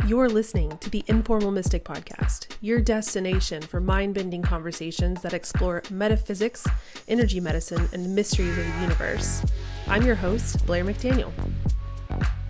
You're listening to the Informal Mystic Podcast, your destination for mind-bending conversations that explore metaphysics, energy medicine, and the mysteries of the universe. I'm your host, Blaire McDaniel.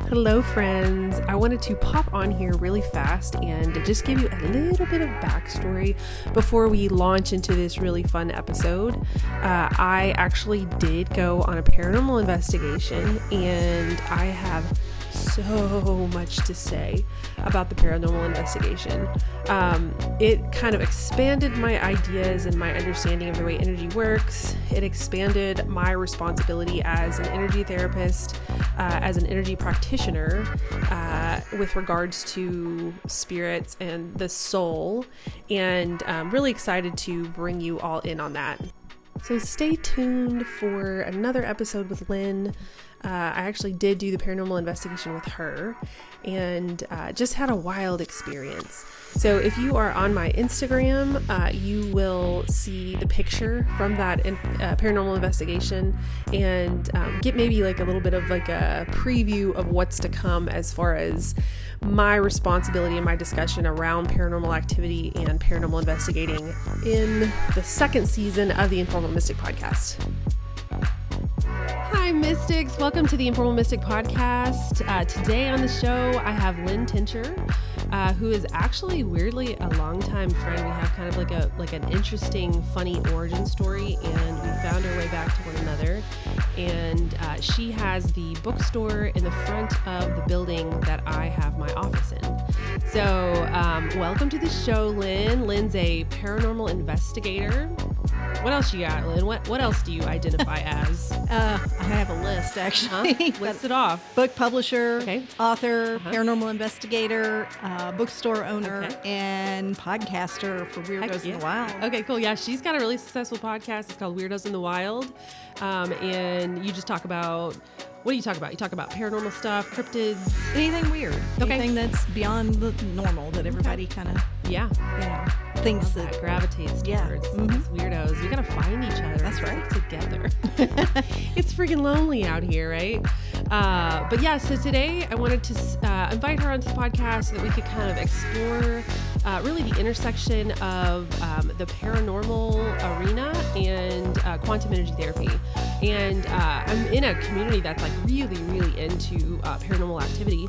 Hello, friends. I wanted to pop on here really fast and just give you a little bit of backstory before we launch into this really fun episode. I actually did go on a paranormal investigation, and I have so much to say about the paranormal investigation. It kind of expanded my ideas and my understanding of the way energy works. It expanded my responsibility as an energy therapist, as an energy practitioner, with regards to spirits and the soul. And I'm really excited to bring you all in on that. So stay tuned for another episode with Lynn. I actually did do the paranormal investigation with her and just had a wild experience. So if you are on my Instagram, you will see the picture from that paranormal investigation and get maybe like a little bit of like a preview of what's to come as far as my responsibility and my discussion around paranormal activity and paranormal investigating in the second season of the Informal Mystic Podcast. Hi, Mystics. Welcome to the Informal Mystic Podcast. Today on the show, I have Lynn Tincher, who is actually weirdly a longtime friend. We have kind of like an interesting, funny origin story, and we found our way back to one another. And she has the bookstore in the front of the building that I have my office in. So welcome to the show, Lynn. Lynn's a paranormal investigator. What else you got, Lynn? What else do you identify as? I have a list, actually. List it off. Book publisher, Okay. author, paranormal investigator, bookstore owner, Okay. and podcaster for Weirdos in the Wild. Okay, cool. Yeah, she's got a really successful podcast. It's called Weirdos in the Wild. And you just talk about, what do you talk about? You talk about paranormal stuff, cryptids. Anything weird. Okay. Anything that's beyond the normal that everybody kind of, Yeah. thinks That that. gravitates Yeah. towards. Mhm. Us weirdos. We gotta find each other. That's and right. stick together. It's freaking lonely out here, right? But yeah, so today I wanted to invite her onto the podcast so that we could kind of explore really the intersection of the paranormal arena and quantum energy therapy. And I'm in a community that's like really, really into paranormal activity,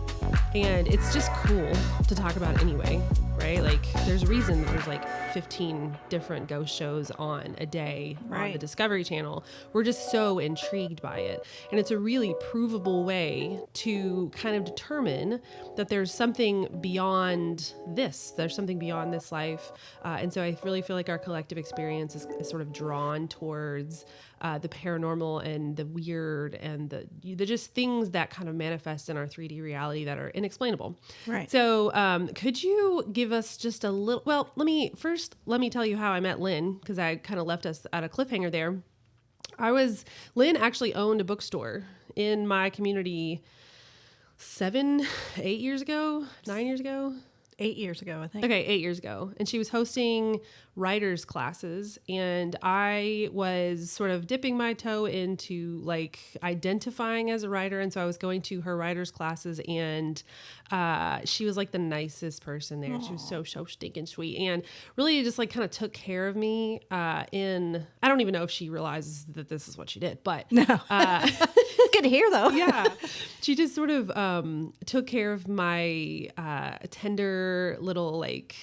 and it's just cool to talk about anyway, right? Like there's a reason that there's like 15 different ghost shows on a day on the Right. Discovery Channel. We're just so intrigued by it. And it's a really provable way to kind of determine that there's something beyond this. There's something beyond this life. And so I really feel like our collective experience is sort of drawn towards the paranormal and the weird and the just things that kind of manifest in our 3D reality that are inexplainable. Right. So could you give us just a little, well, let me tell you how I met Lynn, because I kind of left us at a cliffhanger there. Lynn actually owned a bookstore in my community 9 years ago. 8 years ago, I think. Okay, 8 years ago. And she was hosting writers classes, and I was sort of dipping my toe into like identifying as a writer. And so I was going to her writers classes, and she was like the nicest person there. Aww. She was so stinking sweet, and really just like kind of took care of me I don't even know if she realizes that this is what she did, but No. Good to hear, though. yeah, she just sort of took care of my tender little like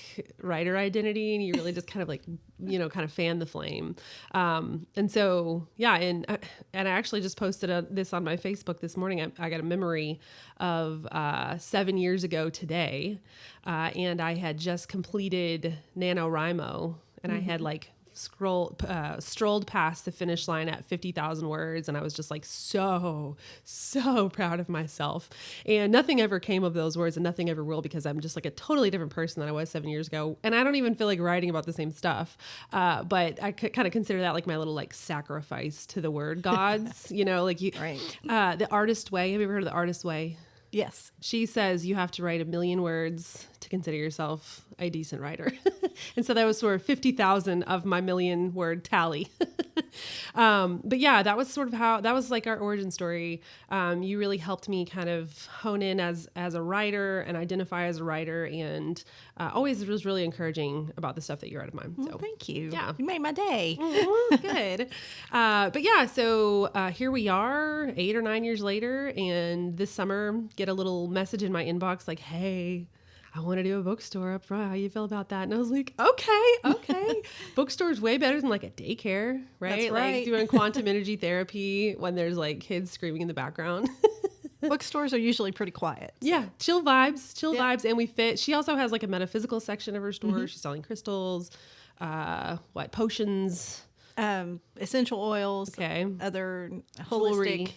writer identity, and you really just kind of like kind of fan the flame. And so yeah, and I actually just posted this on my Facebook this morning. I got a memory of 7 years ago today, and I had just completed NaNoWriMo, and I had like strolled past the finish line at 50,000 words. And I was just like, so proud of myself. And nothing ever came of those words, and nothing ever will, because I'm just like a totally different person than I was 7 years ago. And I don't even feel like writing about the same stuff. But I kind of consider that like my little like sacrifice to the word gods, like you, Right. The artist way. Have you ever heard of the artist way? Yes. She says you have to write 1 million words to consider yourself a decent writer. And so that was sort of 50,000 of my 1 million word tally. But yeah, that was sort of that was like our origin story. You really helped me kind of hone in as a writer and identify as a writer, and always was really encouraging about the stuff that you write of mine. Well, So thank you. Yeah. You made my day. Good. But yeah, so here we are 8 or 9 years later, and this summer get a little message in my inbox like, hey, I want to do a bookstore up front. How you feel about that? And I was like, okay. Bookstore's way better than like a daycare, right? That's Like right. doing quantum energy therapy when there's like kids screaming in the background. Bookstores are usually pretty quiet. Yeah, chill vibes. And we fit. She also has like a metaphysical section of her store. She's selling crystals, potions. Essential oils, Okay. other Jewelry. holistic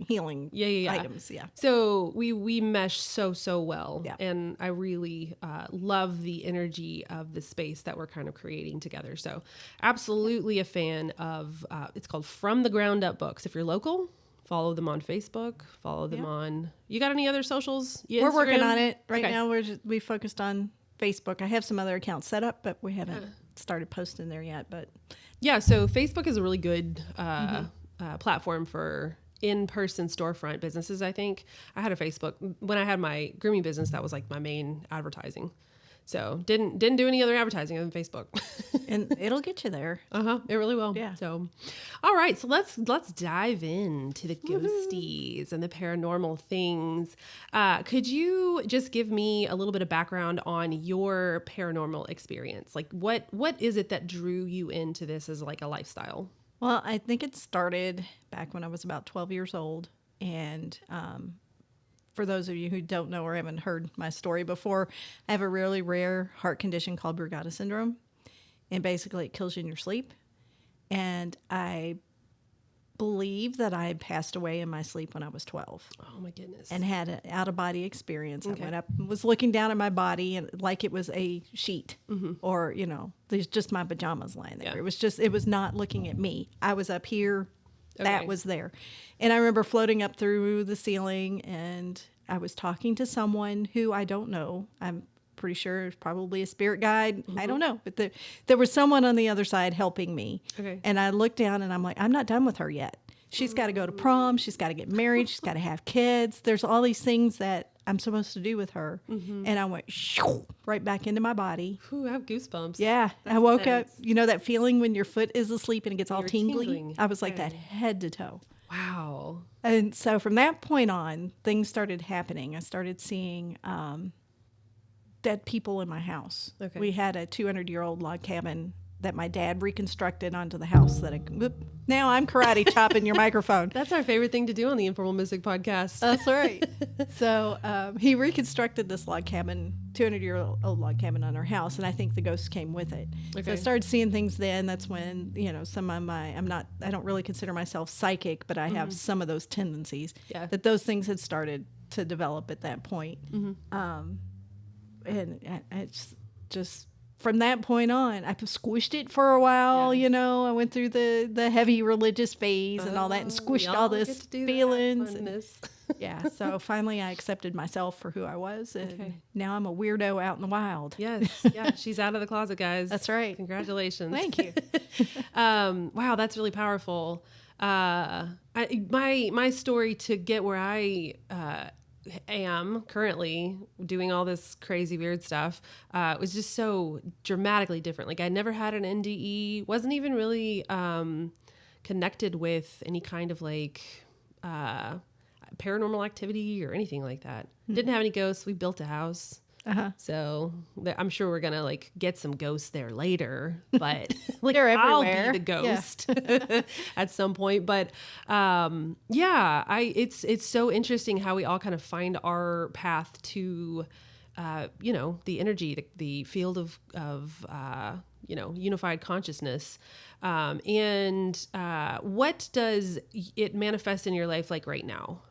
healing items. Yeah. So we mesh so well. Yeah. And I really love the energy of the space that we're kind of creating together. So absolutely a fan of, it's called From the Ground Up Books. If you're local, follow them on Facebook, follow them on, you got any other socials? We're working Instagram? on it right Okay. now. We focused on Facebook. I have some other accounts set up, but we haven't started posting there yet. But Yeah, so Facebook is a really good platform for in-person storefront businesses, I think. I had a Facebook. When I had my grooming business, that was like my main advertising. So didn't do any other advertising on Facebook. and it'll get you there. It really will. Yeah. So, all right. So let's dive into the ghosties and the paranormal things. Could you just give me a little bit of background on your paranormal experience? Like what is it that drew you into this as like a lifestyle? Well, I think it started back when I was about 12 years old. And for those of you who don't know or haven't heard my story before, I have a really rare heart condition called Brugada syndrome. And basically it kills you in your sleep. And I believe that I had passed away in my sleep when I was 12. Oh my goodness. And had an out-of-body experience. Okay. I went up, was looking down at my body and like it was a sheet or, there's just my pajamas lying there. Yeah. It was not looking at me. I was up here. That Okay. was there. And I remember floating up through the ceiling and I was talking to someone who I don't know. I'm pretty sure it was probably a spirit guide. I don't know. But there was someone on the other side helping me. Okay. And I looked down and I'm like, I'm not done with her yet. She's got to go to prom. She's got to get married. She's got to have kids. There's all these things that I'm supposed to do with her. And I went right back into my body. Ooh, I have goosebumps. Yeah. I woke up, that feeling when your foot is asleep and it gets all You're tingly? tingling. I was like Okay. that head to toe. Wow. And so from that point on, things started happening. I started seeing dead people in my house. Okay. We had a 200-year-old log cabin that my dad reconstructed onto the house now I'm karate chopping your microphone. That's our favorite thing to do on the Informal Mystic podcast. That's right. So he reconstructed this log cabin, 200-year-old log cabin on our house, and I think the ghosts came with it. So I Okay. started seeing things then. That's when, some of I don't really consider myself psychic, but I have some of those tendencies. Yeah. That those things had started to develop at that point. And it's just from that point on, I squished it for a while. I went through the heavy religious phase and all that, and squished all this feelings. And, so finally I accepted myself for who I was, and now I'm a weirdo out in the wild. Yes, yeah, she's out of the closet, guys. That's right. Congratulations. Thank you. Wow, that's really powerful. My story to get where I am currently doing all this crazy weird stuff was just so dramatically different. Like I never had an NDE, wasn't even really connected with any kind of like paranormal activity or anything like that. Didn't have any ghosts. We built a house. So I'm sure we're gonna like get some ghosts there later, but like They're I'll everywhere. be the ghost at some point. But it's so interesting how we all kind of find our path to the energy, the field of unified consciousness. And what does it manifest in your life like right now?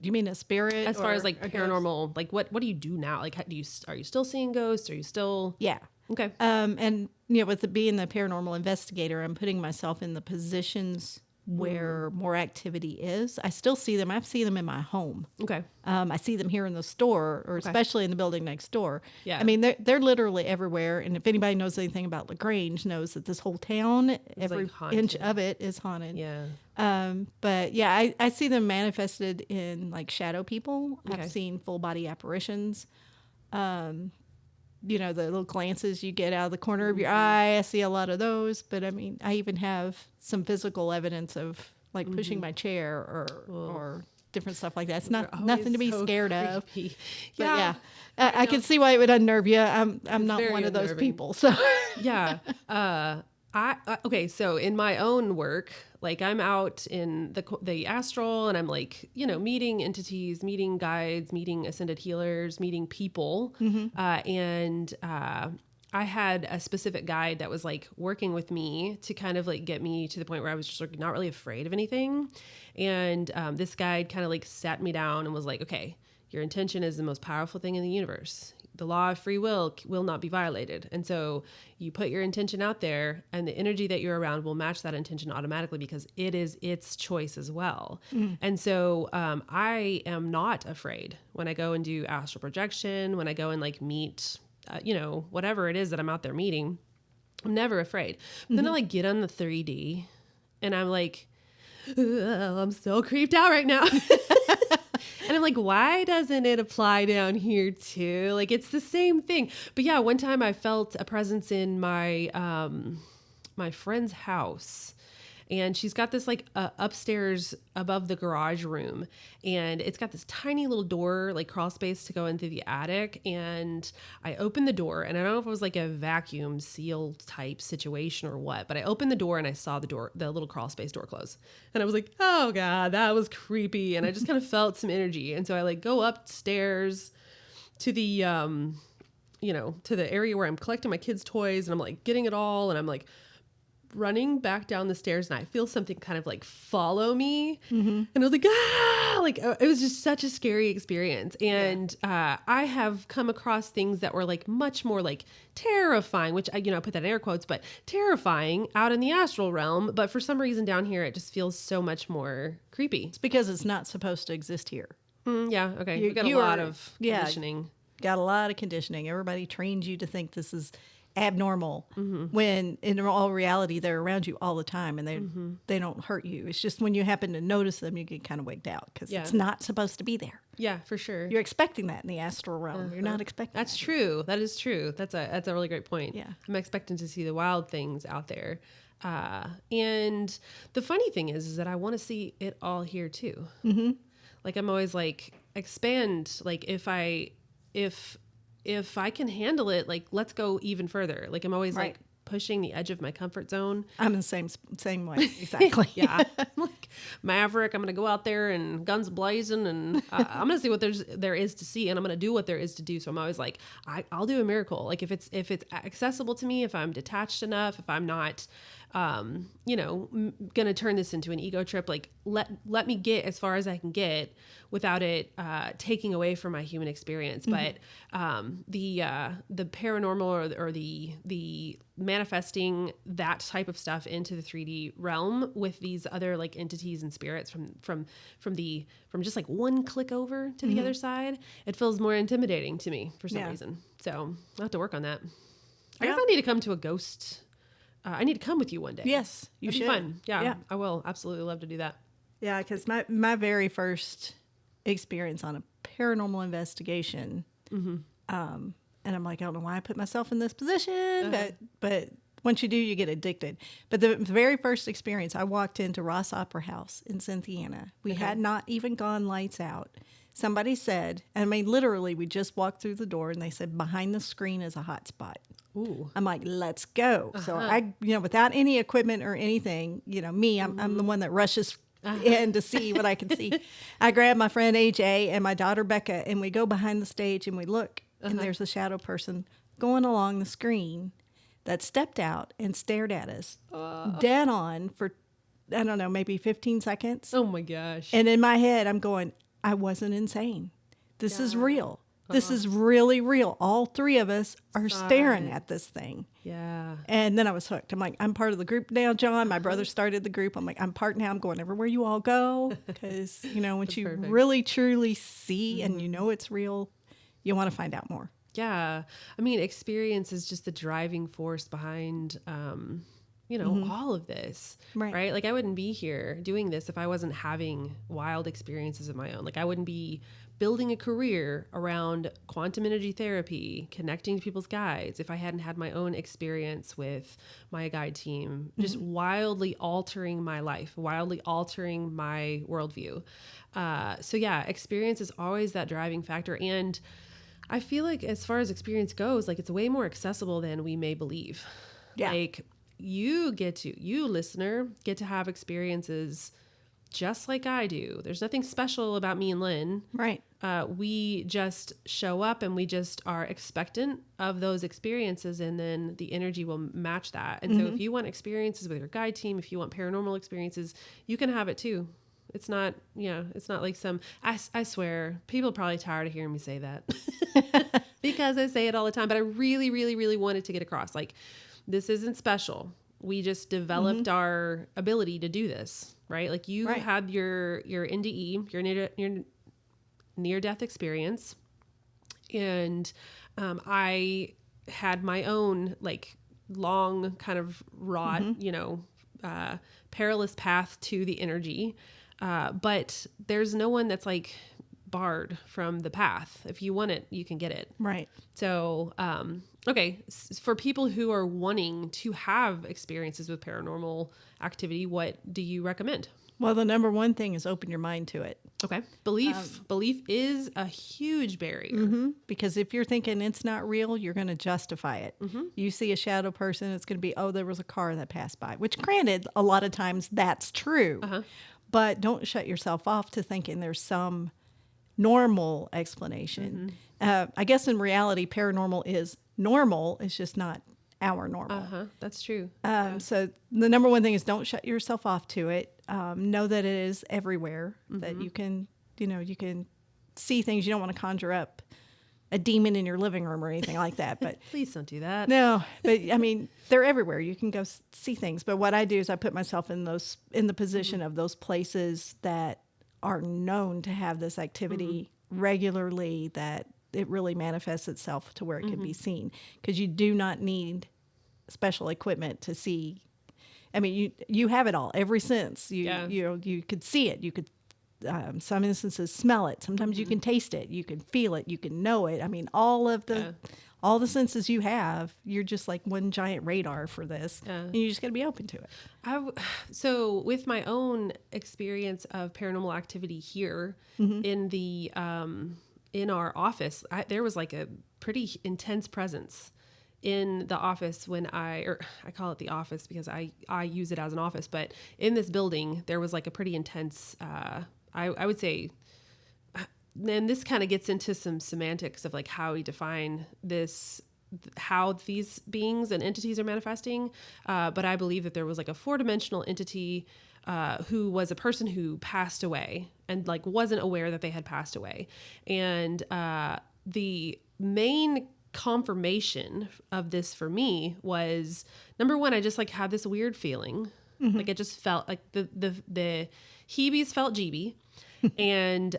Do you mean a spirit? As far or as like a ghost? paranormal, like what do you do now? Like, are you still seeing ghosts? Are you still? Yeah. Okay. And with being the paranormal investigator, I'm putting myself in the positions where more activity is. I still see them. I've seen them in my home. Okay. I see them here in the store, or especially in the building next door. Yeah. I mean, they're literally everywhere. And if anybody knows anything about LaGrange, knows that this whole town, every like inch of it is haunted. Yeah. But yeah, I see them manifested in like shadow people. Okay. I've seen full body apparitions. You know, the little glances you get out of the corner of your eye. I see a lot of those. But I mean, I even have some physical evidence of like pushing my chair or different stuff like that. It's nothing to be scared of. But yeah, I can see why it would unnerve you. I'm not one of those people. So yeah. Okay. So in my own work, like I'm out in the astral, and I'm like, you know, meeting entities, meeting guides, meeting ascended healers, meeting people. And I had a specific guide that was like working with me to kind of like get me to the point where I was just like not really afraid of anything. And this guide kind of like sat me down and was like, okay, your intention is the most powerful thing in the universe. The law of free will not be violated. And so you put your intention out there, and the energy that you're around will match that intention automatically, because it is its choice as well. And so I am not afraid when I go and do astral projection, when I go and like meet, you know, whatever it is that I'm out there meeting. I'm never afraid. But then I like get on the 3D and I'm like, I'm so creeped out right now. And I'm like, why doesn't it apply down here too? Like, it's the same thing. But yeah, one time I felt a presence in my my friend's house. And she's got this like upstairs above the garage room, and it's got this tiny little door, like crawl space to go into the attic. And I opened the door, and I don't know if it was like a vacuum seal type situation or what, but I opened the door and I saw the little crawl space door close. And I was like, oh God, that was creepy. And I just kind of felt some energy. And so I like go upstairs to the, you know, to the area where I'm collecting my kids' toys, and I'm like getting it all. And I'm like running back down the stairs, and I feel something kind of like follow me. And I was like, like it was just such a scary experience. And I have come across things that were like much more like terrifying, which I put that in air quotes, but terrifying out in the astral realm. But for some reason down here, it just feels so much more creepy. it's because it's not supposed to exist here. Yeah. Okay. We got a lot of conditioning. Got a lot of conditioning. Everybody trains you to think this is abnormal, when in all reality they're around you all the time, and they don't hurt you. It's just when you happen to notice them, you get kind of wigged out, because it's not supposed to be there. Yeah, for sure. You're expecting that in the astral realm. You're not expecting That's true. That is true. That's a really great point. Yeah. I'm expecting to see the wild things out there. And the funny thing is that I want to see it all here too. Like I'm always like, expand. Like if I can handle it, like let's go even further. Like I'm always like pushing the edge of my comfort zone. I'm the same way. Exactly. Yeah. I'm like maverick. I'm going to go out there and guns blazing, and I'm going to see what there is to see, and I'm going to do what there is to do. So I'm always like, I'll do a miracle. Like if it's accessible to me, if I'm detached enough, if I'm not, going to turn this into an ego trip, like let me get as far as I can get without it taking away from my human experience. But the paranormal or the manifesting that type of stuff into the 3D realm with these other like entities and spirits from just like one click over to the other side, it feels more intimidating to me for some reason. So I'll have to work on that. I guess I need to come to a ghost. I need to come with you one day. Yes, you should. Be fun. Yeah, I will absolutely love to do that. Yeah, because my very first experience on a paranormal investigation, and I'm like, I don't know why I put myself in this position, but once you do, you get addicted. But the very first experience, I walked into Ross Opera House in Cynthiana. We had not even gone lights out. Somebody said, I mean, literally, we just walked through the door, and they said, behind the screen is a hot spot. Ooh. I'm like, let's go. So I, without any equipment or anything, I'm the one that rushes in to see what I can see. I grab my friend AJ and my daughter Becca, and we go behind the stage and we look, and there's a shadow person going along the screen that stepped out and stared at us dead on for, I don't know, maybe 15 seconds. Oh my gosh. And in my head, I'm going, I wasn't insane. This is real. This is really real. All three of us are staring at this thing. Yeah. And then I was hooked. I'm like, I'm part of the group now, John. My brother started the group. I'm like, I'm part now. I'm going everywhere you all go. Because, once you really, truly see and you know it's real, you want to find out more. Yeah. I mean, experience is just the driving force behind, all of this, right? Like I wouldn't be here doing this if I wasn't having wild experiences of my own. Like I wouldn't be building a career around quantum energy therapy, connecting to people's guides if I hadn't had my own experience with my guide team, just wildly altering my life, wildly altering my worldview. So yeah, experience is always that driving factor. And I feel like as far as experience goes, like it's way more accessible than we may believe. Yeah. Like you listener, get to have experiences just like I do. There's nothing special about me and Lynn. Right. We just show up and we just are expectant of those experiences, and then the energy will match that. And so if you want experiences with your guide team, if you want paranormal experiences, you can have it too. It's not, it's not like I swear, people are probably tired of hearing me say that because I say it all the time, but I really, really, really wanted to get across. Like, this isn't special. We just developed our ability to do this, right? Like you had your NDE, your near-death experience. And I had my own like long kind of wrought, perilous path to the energy. But there's no one that's like barred from the path. If you want it, you can get it. Right. So, okay. For people who are wanting to have experiences with paranormal activity, what do you recommend? Well, the number one thing is open your mind to it. Okay. Belief is a huge barrier. Because if you're thinking it's not real, you're going to justify it. You see a shadow person, it's going to be, oh, there was a car that passed by, which granted, a lot of times that's true. But don't shut yourself off to thinking there's some normal explanation. I guess in reality, paranormal is normal. It's just not our normal. That's true. So the number one thing is don't shut yourself off to it. Know that it is everywhere, that you can see things. You don't want to conjure up a demon in your living room or anything like that. But please don't do that. No, but I mean, they're everywhere. You can go see things. But what I do is I put myself in the position of those places that are known to have this activity regularly, that it really manifests itself to where it can be seen. Because you do not need special equipment to see. I mean, you have it all, every sense. You could see it. You could, some instances, smell it. Sometimes you can taste it. You can feel it. You can know it. I mean, all the senses you have, you're just like one giant radar for this. And you just got to be open to it. So with my own experience of paranormal activity here in the in our office, there was like a pretty intense presence in the office when I call it the office because I use it as an office, but in this building, there was like a pretty intense, I would say, and this kind of gets into some semantics of like how we define this, how these beings and entities are manifesting. But I believe that there was like a 4-dimensional entity who was a person who passed away and like wasn't aware that they had passed away. And the main confirmation of this for me was, number one, I just like had this weird feeling. Like it just felt like the heebies felt jeeby. And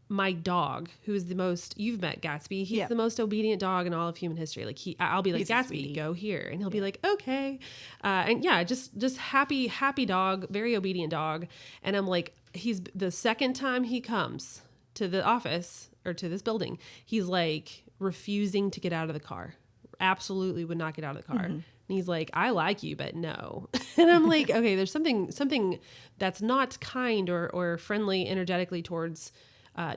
my dog, who is the most, you've met Gatsby, he's the most obedient dog in all of human history. Like I'll be like, Gatsby, go here. And he'll be like, okay. And yeah, just happy dog, very obedient dog. And I'm like, he's the second time he comes to the office or to this building, he's like refusing to get out of the car. Absolutely would not get out of the car. And he's like, I like you, but no. And I'm like, okay, there's something that's not kind or friendly energetically towards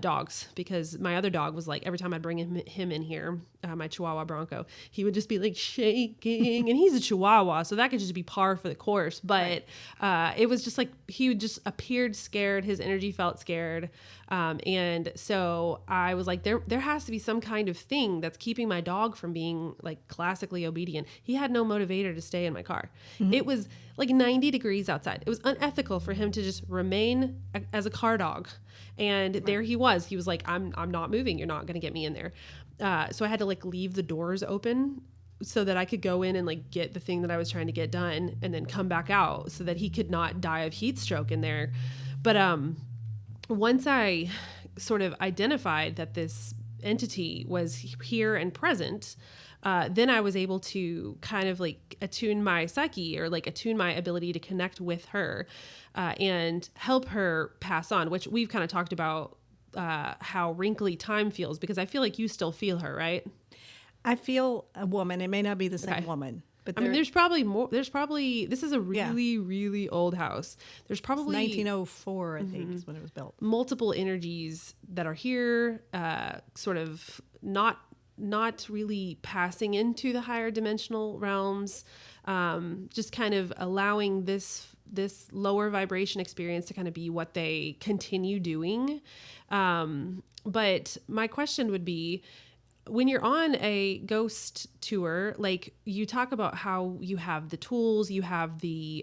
dogs, because my other dog was like, every time I'd bring him in here, my Chihuahua Bronco, he would just be like shaking, and he's a Chihuahua, so that could just be par for the course. But it was just like, he would just appeared scared. His energy felt scared. And so I was like, there has to be some kind of thing that's keeping my dog from being like classically obedient. He had no motivator to stay in my car. It was like 90 degrees outside. It was unethical for him to just remain as a car dog. And there he was. He was like, I'm not moving. You're not going to get me in there. So I had to like leave the doors open so that I could go in and like get the thing that I was trying to get done and then come back out so that he could not die of heat stroke in there. But once I sort of identified that this entity was here and present, then I was able to kind of like attune my psyche or like attune my ability to connect with her and help her pass on, which we've kind of talked about how wrinkly time feels, because I feel like you still feel her, right? I feel a woman. It may not be the same woman. But I mean, there's probably more. There's probably, this is a really, really old house. There's probably 1904, I think, is when it was built. Multiple energies that are here, sort of not really passing into the higher dimensional realms, just kind of allowing this lower vibration experience to kind of be what they continue doing. But my question would be, when you're on a ghost tour, like you talk about how you have the tools, you have the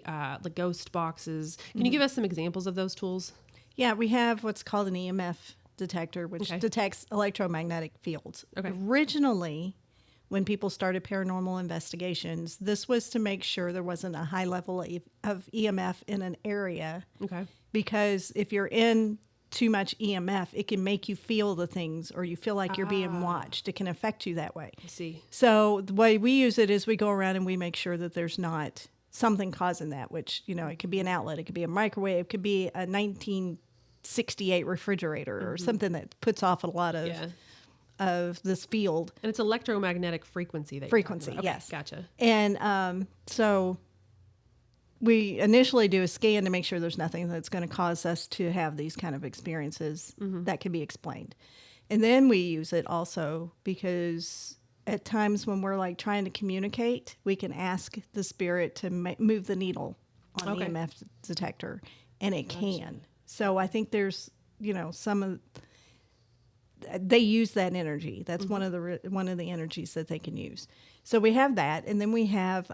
ghost boxes. Can you give us some examples of those tools? Yeah, we have what's called an EMF detector, which detects electromagnetic fields. Okay. Originally, when people started paranormal investigations, this was to make sure there wasn't a high level of EMF in an area. Okay. Because if you're in too much EMF, it can make you feel the things, or you feel like you're being watched. It can affect you that way. I see. So the way we use it is we go around and we make sure that there's not something causing that, which, you know, it could be an outlet, it could be a microwave, it could be a 1968 refrigerator or something that puts off a lot of this field. And it's electromagnetic frequency. Yes. Gotcha. And so we initially do a scan to make sure there's nothing that's going to cause us to have these kind of experiences that can be explained. And then we use it also because at times when we're like trying to communicate, we can ask the spirit to move the needle on the EMF detector, and it can. So I think there's, you know, they use that energy. That's one of the energies that they can use. So we have that, and then we have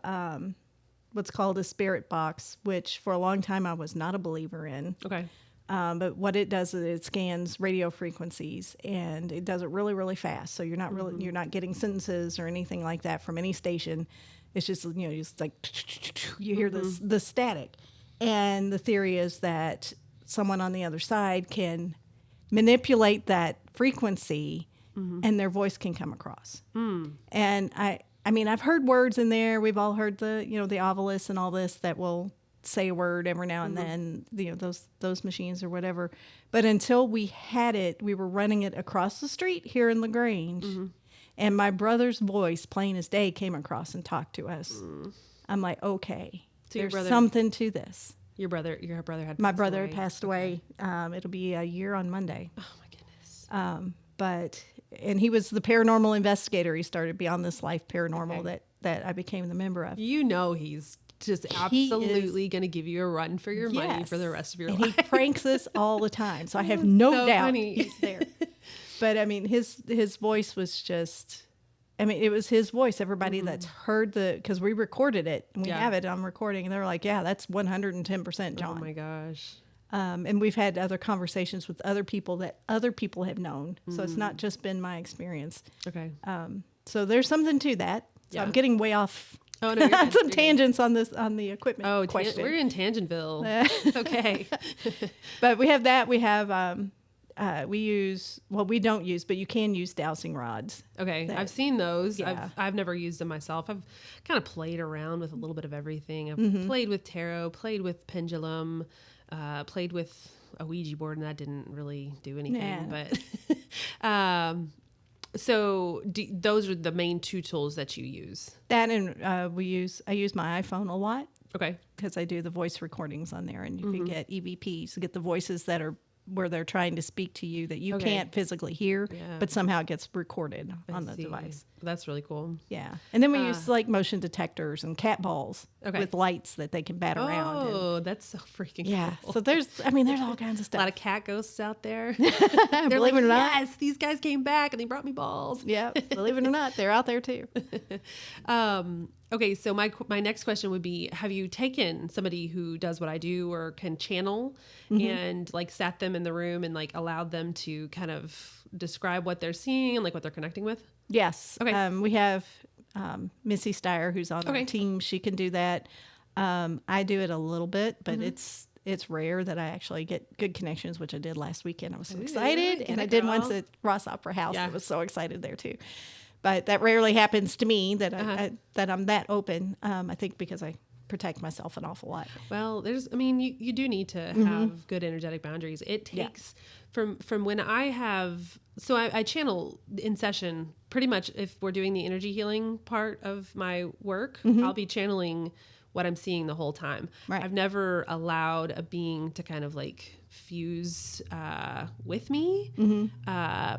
what's called a spirit box, which for a long time I was not a believer in. Okay. But what it does is it scans radio frequencies, and it does it really, really fast. So you're not you're not getting sentences or anything like that from any station. It's just, you know, just like you hear the static. And the theory is that someone on the other side can manipulate that frequency, and their voice can come across. And I mean, I've heard words in there. We've all heard the Ovilus and all this that will say a word every now and then, you know, those machines or whatever. But until we had it, we were running it across the street here in LaGrange, and my brother's voice, plain as day, came across and talked to us. I'm like, okay, so there's something to this. Your brother had my brother had passed away. It'll be a year on Monday. Oh my goodness. And he was the paranormal investigator. He started Beyond This Life Paranormal that I became the member of. You know, he's just absolutely going to give you a run for your money for the rest of your life. And he pranks us all the time. So I have no doubt funny. He's there. But I mean, his voice was just, I mean, it was his voice. Everybody that's heard because we recorded it and we have it on recording, and they're like, yeah, that's 110% John. Oh my gosh. And we've had other conversations with other people that other people have known. So it's not just been my experience. Okay. So there's something to that. So I'm getting way off Oh no, you're some tangents on the equipment question. We're in Tangentville. It's okay. But we have that. We have we don't use, but you can use dowsing rods. Okay, I've seen those. Yeah. I've never used them myself. I've kind of played around with a little bit of everything. I've played with tarot, played with pendulum, played with a Ouija board, and that didn't really do anything. But so those are the main two tools that you use. That and I use my iPhone a lot. Okay. Because I do the voice recordings on there, and you can get EVPs to get the voices that are where they're trying to speak to you that you can't physically hear, but somehow it gets recorded on the device. That's really cool. Yeah. And then we use like motion detectors and cat balls with lights that they can bat around. Oh, that's so freaking cool. So there's all kinds of stuff. A lot of cat ghosts out there. Believe it or not. Yes, these guys came back and they brought me balls. Yeah. Believe it or not, they're out there too. Okay, so my next question would be: have you taken somebody who does what I do or can channel, and like sat them in the room and like allowed them to kind of describe what they're seeing and like what they're connecting with? Yes. Okay. We have Missy Steyer, who's on Okay. our team. She can do that. I do it a little bit, but it's rare that I actually get good connections, which I did last weekend. I was so excited, get and it, I did girl. once at Ross Opera House. Yeah. I was so excited there too. But that rarely happens to me that that I'm that open. I think because I protect myself an awful lot. Well, you do need to have good energetic boundaries. It takes from when I have, so I channel in session pretty much if we're doing the energy healing part of my work, I'll be channeling what I'm seeing the whole time. Right. I've never allowed a being to kind of like fuse with me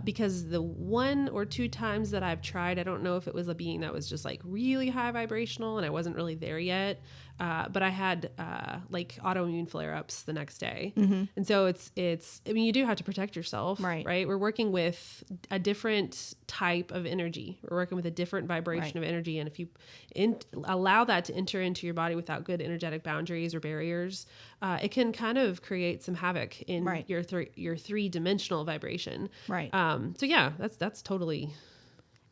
because the one or two times that I've tried, I don't know if it was a being that was just like really high vibrational and I wasn't really there yet. But I had like autoimmune flare-ups the next day. And so it's, I mean, you do have to protect yourself, right? We're working with a different type of energy. We're working with a different vibration of energy. And if you allow that to enter into your body without good energetic boundaries or barriers, it can kind of create some havoc in your three-dimensional vibration. Right. So yeah, that's totally.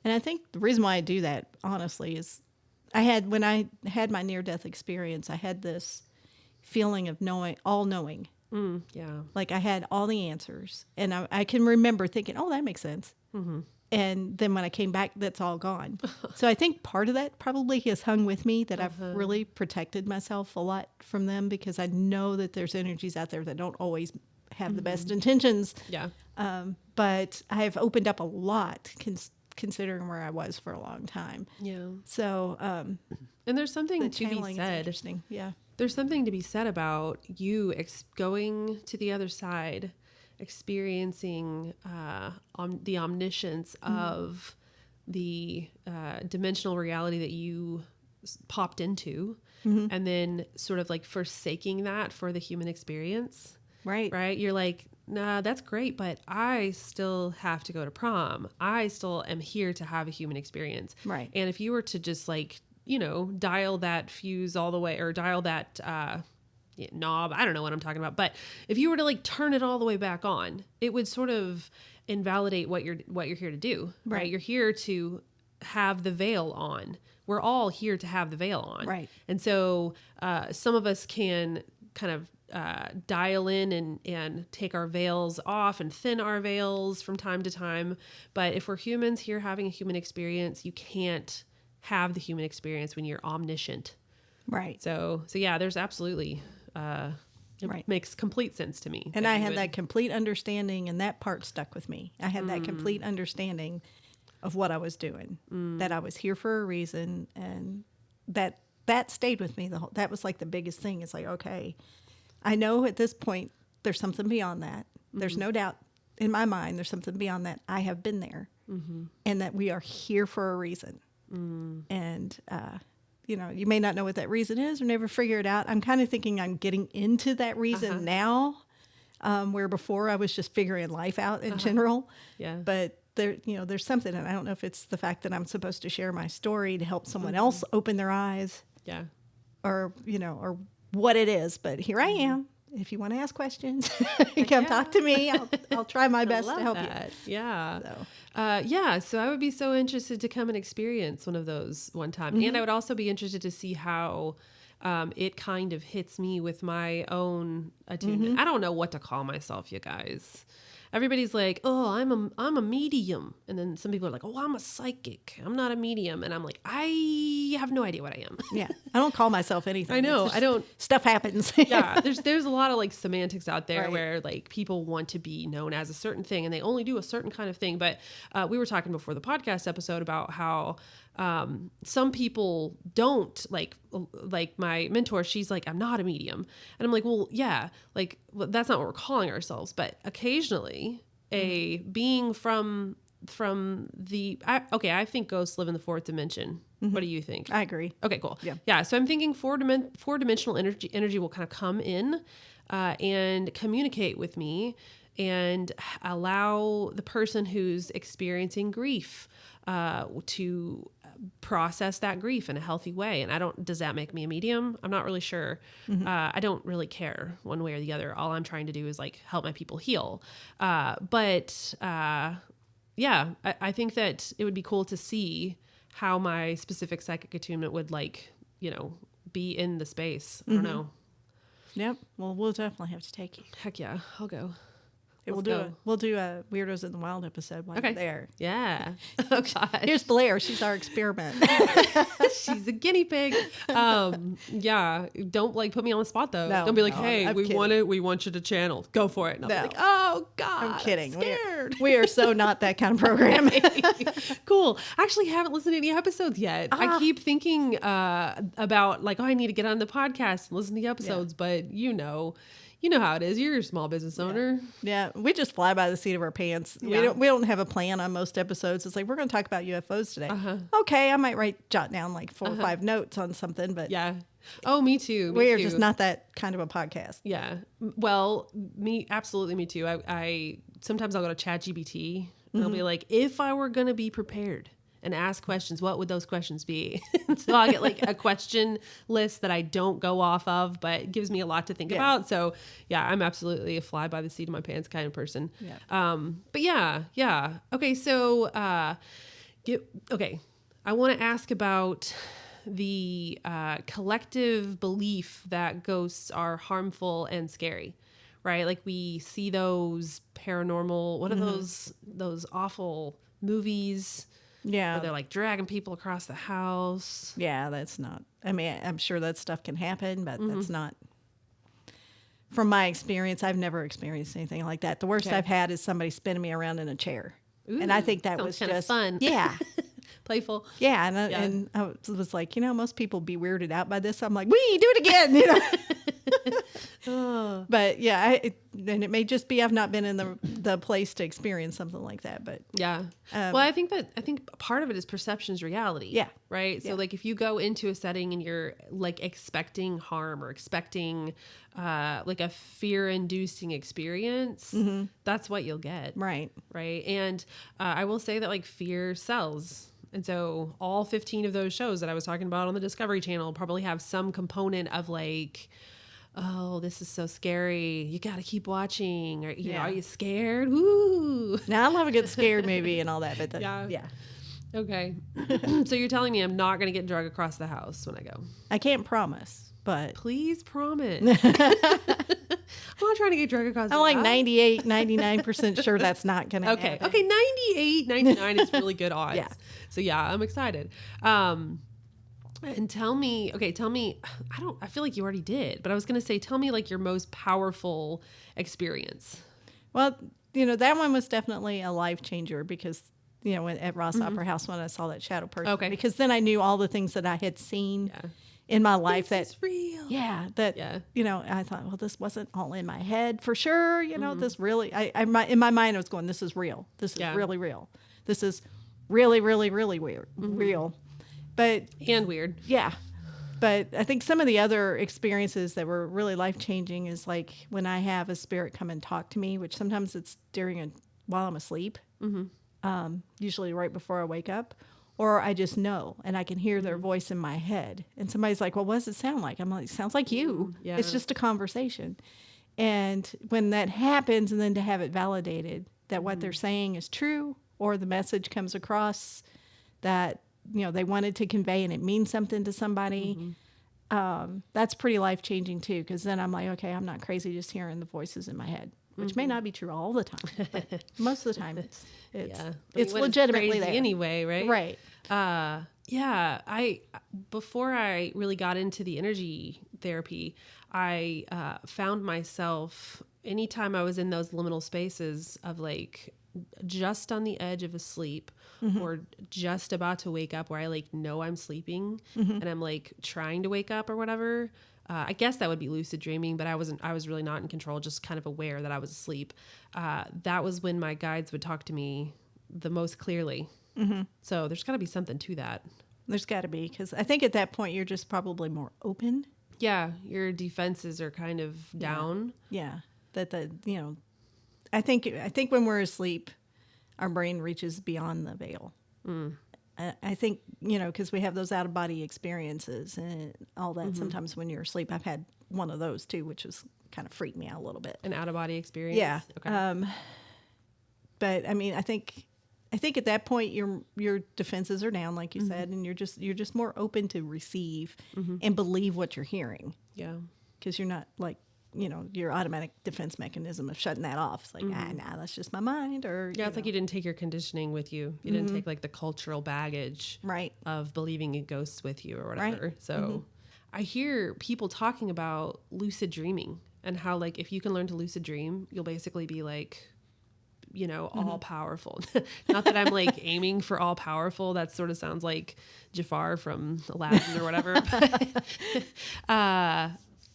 And I think the reason why I do that, honestly, is when I had my near-death experience, I had this feeling of all knowing. Yeah. Like I had all the answers. And I can remember thinking, oh, that makes sense. And then when I came back, that's all gone. So I think part of that probably has hung with me, that I've really protected myself a lot from them, because I know that there's energies out there that don't always have the best intentions. Yeah. But I've opened up a lot considering where I was for a long time. Yeah. So, and there's something the to be channeling is said. interesting. Yeah. There's something to be said about you going to the other side, experiencing the omniscience of the dimensional reality that you popped into, and then sort of like forsaking that for the human experience. Right. You're like, nah, that's great, but I still have to go to prom. I still am here to have a human experience. Right. And if you were to just like, dial that fuse all the way, or dial that knob, I don't know what I'm talking about, but if you were to like turn it all the way back on, it would sort of invalidate what you're here to do. Right. You're here to have the veil on. We're all here to have the veil on. Right. And so some of us can kind of dial in and take our veils off and thin our veils from time to time. But if we're humans here having a human experience, you can't have the human experience when you're omniscient. Right. So yeah, there's absolutely, it makes complete sense to me. And I had that complete understanding, and that part stuck with me. I had that complete understanding of what I was doing, that I was here for a reason, and that stayed with me. That was like the biggest thing. It's like, okay, I know at this point there's something beyond that. There's no doubt in my mind there's something beyond that. I have been there, and that we are here for a reason. And, you may not know what that reason is or never figure it out. I'm kind of thinking I'm getting into that reason now, where before I was just figuring life out in general. Yeah. But there's something, and I don't know if it's the fact that I'm supposed to share my story to help someone else open their eyes. Yeah. Or what it is, but here I am. If you want to ask questions, come talk to me. I'll try my best to help you. Yeah. So I would be so interested to come and experience one of those one time. And I would also be interested to see how it kind of hits me with my own attunement. I don't know what to call myself, you guys. Everybody's like, oh, I'm a medium. And then some people are like, oh, I'm a psychic. I'm not a medium. And I'm like, I have no idea what I am. Yeah. I don't call myself anything. I know. I don't. Stuff happens. Yeah. There's a lot of like semantics out there where like people want to be known as a certain thing and they only do a certain kind of thing. But we were talking before the podcast episode about how some people don't like my mentor. She's like, I'm not a medium. And I'm like, well, yeah, like that's not what we're calling ourselves. But occasionally a being from I think ghosts live in the fourth dimension. What do you think? I agree. Okay, cool. Yeah. Yeah. So I'm thinking four-dimensional energy will kind of come in and communicate with me and allow the person who's experiencing grief to process that grief in a healthy way. And does that make me a medium? I'm not really sure. I don't really care one way or the other. All I'm trying to do is like help my people heal. I think that it would be cool to see how my specific psychic attunement would like, be in the space. I don't know. Yep. Well, we'll definitely have to take you. Heck yeah. I'll go. We'll do a Weirdos in the Wild episode while you're there. Yeah. Oh gosh. Here's Blaire. She's our experiment. She's a guinea pig. Yeah. Don't like put me on the spot though. No, don't be like, no, hey, I'm we kidding. want you to channel. Go for it. And I'll be No. like, oh God. I'm kidding. I'm scared. We are so not that kind of program. Cool. Actually haven't listened to any episodes yet. I keep thinking about like, I need to get on the podcast and listen to the episodes, but you know how it is. You're a small business owner. Yeah, we just fly by the seat of our pants. Yeah. We don't have a plan on most episodes. It's like, we're going to talk about UFOs today. Okay, I might jot down like 4 or 5 notes on something, but yeah. Oh, me too. We are just not that kind of a podcast. Yeah. Well, me too. I sometimes I'll go to ChatGPT and I'll be like, if I were going to be prepared and ask questions, what would those questions be? So I'll get like a question list that I don't go off of, but it gives me a lot to think about. So yeah, I'm absolutely a fly by the seat of my pants kind of person. Yeah. But yeah. Okay. So, I want to ask about the collective belief that ghosts are harmful and scary, right? Like we see those paranormal, what are those awful movies? Yeah. Where they're like dragging people across the house. Yeah, that's not, I mean, I'm sure that stuff can happen, but that's not, from my experience, I've never experienced anything like that. The worst I've had is somebody spinning me around in a chair. Ooh, and I think that was kind of just fun. Yeah. Playful. Yeah. And I was like, most people be weirded out by this. I'm like, wee, do it again. But yeah, and it may just be I've not been in the place to experience something like that. But yeah, well, I think part of it is perception is reality. Yeah, right. So like if you go into a setting and you're like expecting harm or expecting like a fear-inducing experience, that's what you'll get. Right. And I will say that like fear sells. And so all 15 of those shows that I was talking about on the Discovery Channel probably have some component of like, oh, this is so scary. You got to keep watching. Or, you know, are you scared? Woo. Now I love a good scared movie and all that. But yeah. Okay. So you're telling me I'm not going to get dragged across the house when I go? I can't promise, but. Please promise. I'm not trying to get dragged across the house. I'm like 98, 99% sure that's not going to happen. Okay. 98, 99 is really good odds. Yeah. So yeah, I'm excited. And tell me, I feel like you already did, but I was going to say, tell me like your most powerful experience. Well, that one was definitely a life changer because, at Ross Opera House when I saw that shadow person. Okay. Because then I knew all the things that I had seen in my life this is real. Yeah. I thought, well, this wasn't all in my head for sure. This really, in my mind, I was going, this is real. This is really real. This is really, really, really weird. Real. And weird. Yeah. But I think some of the other experiences that were really life-changing is like when I have a spirit come and talk to me, which sometimes it's while I'm asleep, usually right before I wake up, or I just know and I can hear their voice in my head. And somebody's like, well, what does it sound like? I'm like, it sounds like you. Yeah. It's just a conversation. And when that happens, and then to have it validated that what they're saying is true, or the message comes across that they wanted to convey and it means something to somebody. That's pretty life-changing too. Cause then I'm like, okay, I'm not crazy just hearing the voices in my head, which may not be true all the time, but most of the time it's legitimately there anyway. Right. Right. Before I really got into the energy therapy, I found myself anytime I was in those liminal spaces of like just on the edge of a sleep or just about to wake up where I like know I'm sleeping and I'm like trying to wake up or whatever. I guess that would be lucid dreaming, but I was really not in control, just kind of aware that I was asleep. That was when my guides would talk to me the most clearly. So there's got to be something to that. There's got to be, because I think at that point you're just probably more open. Yeah, your defenses are kind of down. Yeah. I think when we're asleep, our brain reaches beyond the veil. And I think, because we have those out of body experiences and all that. Sometimes when you're asleep, I've had one of those too, which was kind of freaked me out a little bit. An out of body experience. Yeah. Okay. But I mean, I think at that point your defenses are down, like you said, and you're just more open to receive and believe what you're hearing. Yeah. Because you're not like, your automatic defense mechanism of shutting that off. It's like, nah, that's just my mind. Or yeah, it's like you didn't take your conditioning with you. You didn't take like the cultural baggage right of believing in ghosts with you or whatever. Right. So I hear people talking about lucid dreaming and how like if you can learn to lucid dream, you'll basically be like, all powerful. Not that I'm like aiming for all powerful. That sort of sounds like Jafar from Aladdin or whatever.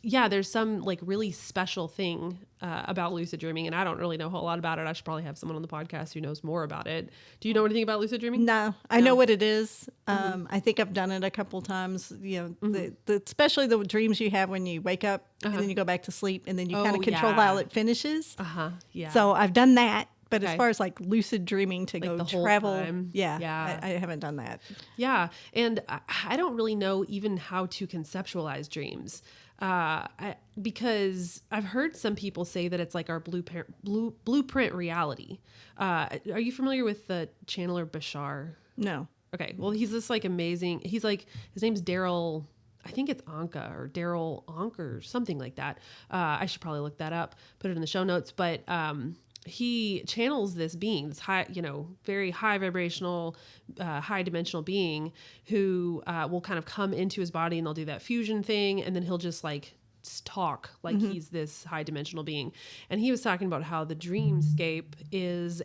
Yeah, there's some like really special thing about lucid dreaming, and I don't really know a whole lot about it. I should probably have someone on the podcast who knows more about it. Do you know anything about lucid dreaming? No, I know what it is. I think I've done it a couple times. Especially the dreams you have when you wake up and then you go back to sleep, and then you kind of control how it finishes. Yeah. So I've done that. But as far as like lucid dreaming to like go the whole travel, time. I haven't done that. Yeah. And I don't really know even how to conceptualize dreams. Because I've heard some people say that it's like our blueprint reality. Are you familiar with the channeler Bashar? No. Okay. Well, he's this like amazing, he's like, his name's Daryl, I think it's Anka or Daryl Anker or something like that. I should probably look that up, put it in the show notes, but, he channels this being, this high, very high vibrational, high dimensional being who will kind of come into his body, and they'll do that fusion thing, and then he'll just like talk like he's this high dimensional being. And he was talking about how the dreamscape is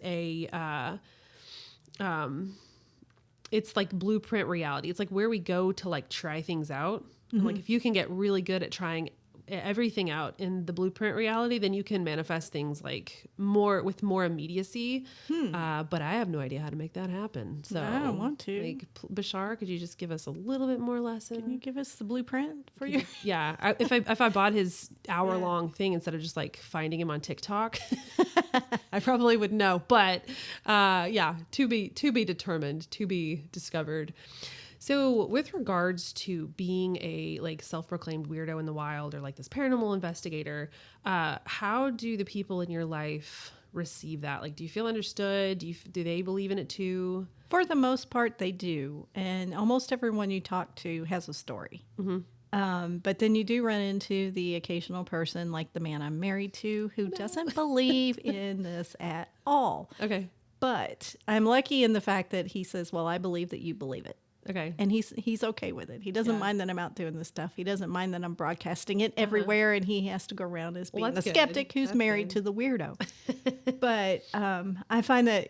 it's like blueprint reality. It's like where we go to like try things out. And like if you can get really good at trying everything out in the blueprint reality, then you can manifest things like with more immediacy. But I have no idea how to make that happen. So I don't want to. Like, Bashar, could you just give us a little bit more lesson? Can you give us the blueprint for you? Yeah. If I bought his hour-long thing instead of just like finding him on TikTok, I probably would know. But to be determined, to be discovered. So with regards to being a like self-proclaimed weirdo in the wild or like this paranormal investigator, how do the people in your life receive that? Like, do you feel understood? Do they believe in it too? For the most part, they do. And almost everyone you talk to has a story. But then you do run into the occasional person like the man I'm married to who doesn't believe in this at all. Okay. But I'm lucky in the fact that he says, well, I believe that you believe it. Okay. And he's okay with it. He doesn't mind that I'm out doing this stuff. He doesn't mind that I'm broadcasting it everywhere, and he has to go around as being the skeptic who's married to the weirdo. But I find that,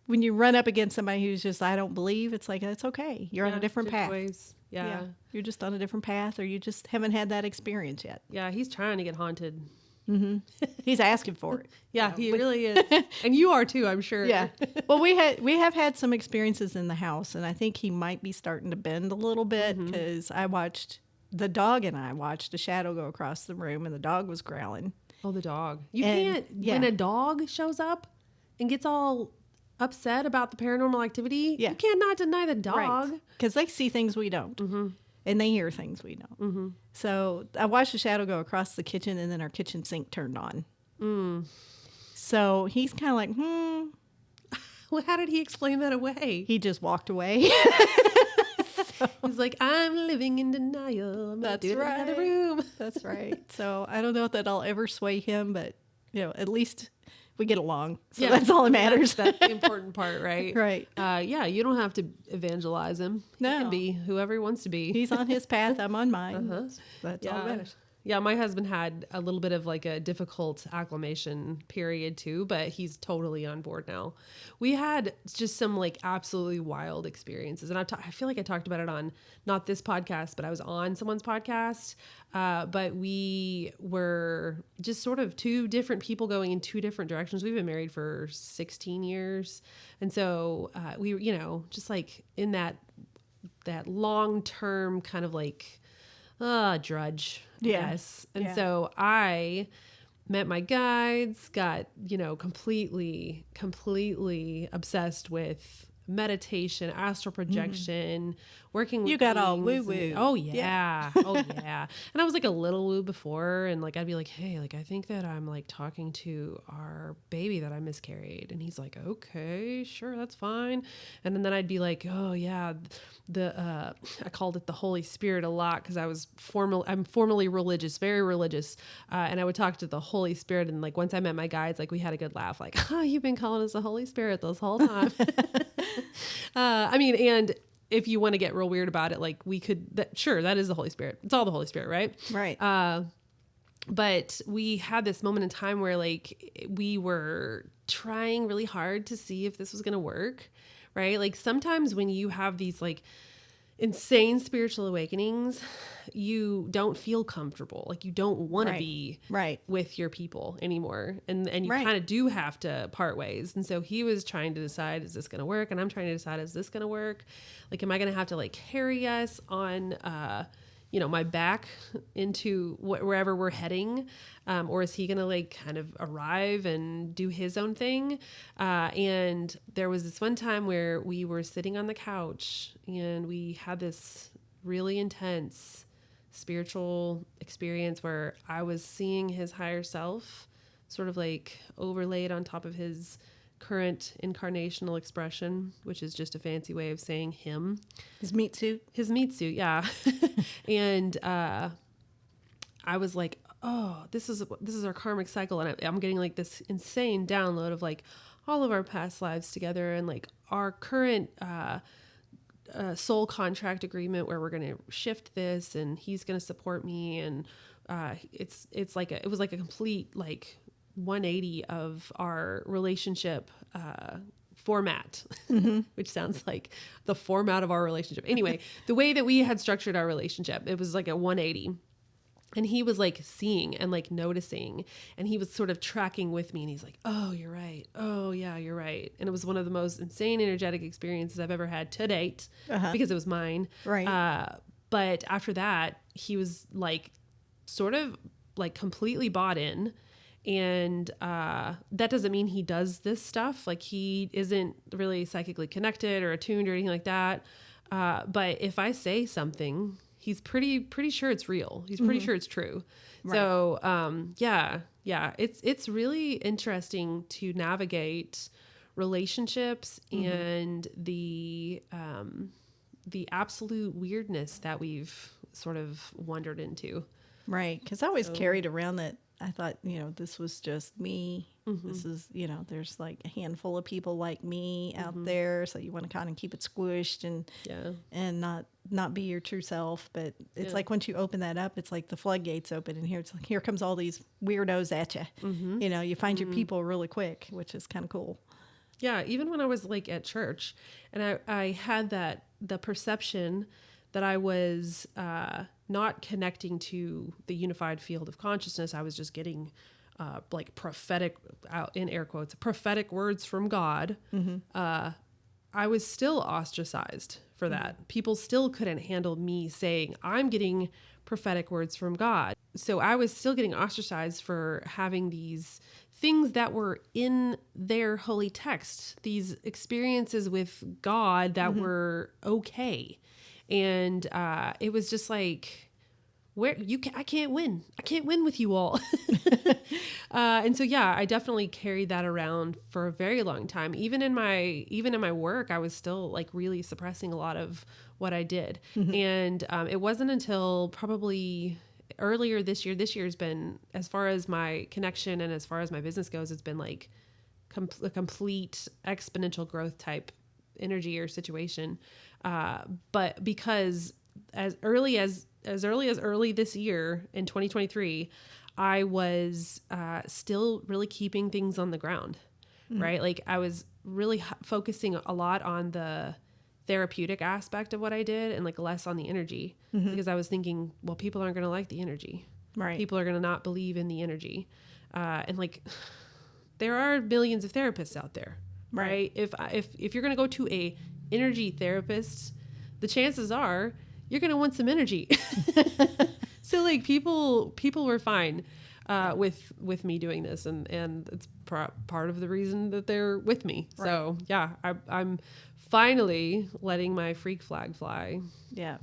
when you run up against somebody who's just, I don't believe, it's like, it's okay. You're on a different path. Ways. Yeah. You're just on a different path, or you just haven't had that experience yet. Yeah, he's trying to get haunted. He's asking for it. Yeah, he really is. And you are too, I'm sure. Yeah. Well, we have had some experiences in the house, and I think he might be starting to bend a little bit because the dog and I watched a shadow go across the room, and the dog was growling. Oh, the dog. When a dog shows up and gets all upset about the paranormal activity, you cannot deny the dog. Because they see things we don't. And they hear things we don't. So I watched the shadow go across the kitchen, and then our kitchen sink turned on. So he's kind of like, Well, how did he explain that away? He just walked away. He's like, I'm living in denial. I'm not doing it in another room. That's right. So I don't know if that'll ever sway him, but at least we get along. So that's all that matters. That's the important part, right? Right. You don't have to evangelize him. No. He can be whoever he wants to be. He's on his path. I'm on mine. That's all that matters. Yeah, my husband had a little bit of like a difficult acclimation period too, but he's totally on board now. We had just some like absolutely wild experiences. And I feel like I talked about it on not this podcast, but I was on someone's podcast. But we were just sort of two different people going in two different directions. We've been married for 16 years. And so we were, just like in that long-term kind of like drudge. Yes. And so I met my guides, got, completely obsessed with meditation, astral projection, working with You got all beings. woo-woo. Oh yeah. Oh yeah. And I was like a little woo before, and like I'd be like, hey, like I think that I'm like talking to our baby that I miscarried, and he's like, okay, sure, that's fine. And then I'd be like, oh yeah, I called it the Holy Spirit a lot because I'm formally religious, very religious, and I would talk to the Holy Spirit, and like once I met my guides, like we had a good laugh, like, oh, you've been calling us the Holy Spirit this whole time. I mean, and if you want to get real weird about it, like we could, sure, that is the Holy Spirit. It's all the Holy Spirit, right? Right. But we had this moment in time where like we were trying really hard to see if this was going to work, right? Like sometimes when you have these like insane spiritual awakenings, you don't feel comfortable. Like you don't want to be with your people anymore. And you kind of do have to part ways. And so he was trying to decide, is this going to work? And I'm trying to decide, is this going to work? Like, am I going to have to like carry us on, my back into wherever we're heading? Or is he going to like kind of arrive and do his own thing? And there was this one time where we were sitting on the couch and we had this really intense spiritual experience where I was seeing his higher self sort of like overlaid on top of his current incarnational expression, which is just a fancy way of saying him. His meat suit, yeah. And I was like, oh, this is our karmic cycle, and I'm getting like this insane download of like all of our past lives together and like our current soul contract agreement where we're going to shift this, and he's going to support me, and it was like a complete like 180 of our relationship format, which sounds like the format of our relationship. Anyway, the way that we had structured our relationship, it was like a 180. And he was like seeing and like noticing, and he was sort of tracking with me, and he's like, oh, you're right. Oh yeah, you're right. And it was one of the most insane energetic experiences I've ever had to date because it was mine. Right. But after that, he was like sort of like completely bought in. And that doesn't mean he does this stuff. Like he isn't really psychically connected or attuned or anything like that. But if I say something, he's pretty sure it's real. He's pretty sure it's true. Right. So it's really interesting to navigate relationships and the absolute weirdness that we've sort of wandered into. Right. Because I always carried around that. I thought, this was just me. This is, there's like a handful of people like me out there. So you want to kind of keep it squished and not be your true self. But it's like once you open that up, it's like the floodgates open, and here comes all these weirdos at you. You find your people really quick, which is kind of cool. Yeah. Even when I was like at church, and I had the perception that I was not connecting to the unified field of consciousness. I was just getting like prophetic, out in air quotes, prophetic words from God. I was still ostracized for that. People still couldn't handle me saying, I'm getting prophetic words from God. So I was still getting ostracized for having these things that were in their holy text, these experiences with God that were okay. And it was just like, I can't win with you all. And so, yeah, I definitely carried that around for a very long time. Even in my work, I was still like really suppressing a lot of what I did. And it wasn't until probably earlier this year has been, as far as my connection and as far as my business goes, it's been like a complete exponential growth type energy or situation. But because as early as early this year in 2023, I was still really keeping things on the ground, right? Like I was really focusing a lot on the therapeutic aspect of what I did and like less on the energy because I was thinking, well, people aren't going to like the energy. Right. People are going to not believe in the energy. And like there are millions of therapists out there, right? If you're going to go to a energy therapist, the chances are you're going to want some energy. So like people were fine. with me doing this, and it's part of the reason that they're with me. Right. So yeah, I'm finally letting my freak flag fly. Yeah.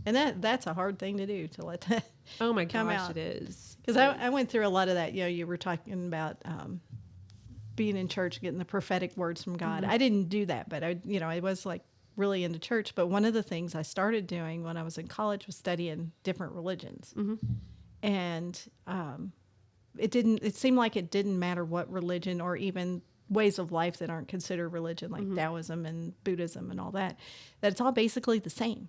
And that's a hard thing to do, to let that oh my come gosh, out. it is. Because I went through a lot of that. You were talking about being in church, getting the prophetic words from God. I didn't do that, but I was like really into church. But one of the things I started doing when I was in college was studying different religions. And it seemed like it didn't matter what religion, or even ways of life that aren't considered religion, like Taoism and Buddhism and all that it's all basically the same.